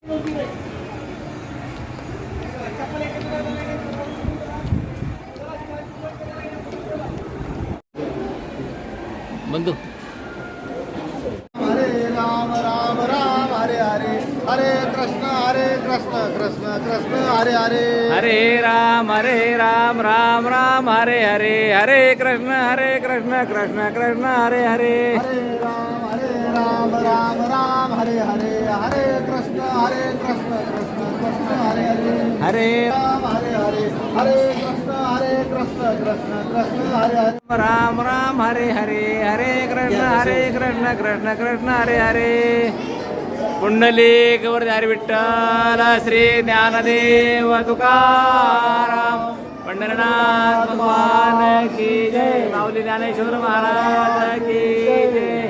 बंधू हरे राम राम राम हरे हरे हरे कृष्ण कृष्ण कृष्ण हरे हरे हरे राम राम राम हरे हरे हरे कृष्ण कृष्ण कृष्ण हरे हरे हरे राम राम हरे हरे हरे कृष्ण कृष्ण कृष्ण हरे हरे हरे राम हरे कृष्ण कृष्ण हरे हरे राम हरे हरे हरे कृष्ण कृष्ण हरे हरे पुंडलिक वरदारी विठ्ठल श्री ज्ञानदेव तुकाराम पंढरनाथ भगवान की जय माऊली ज्ञानेश्वर महाराज की जय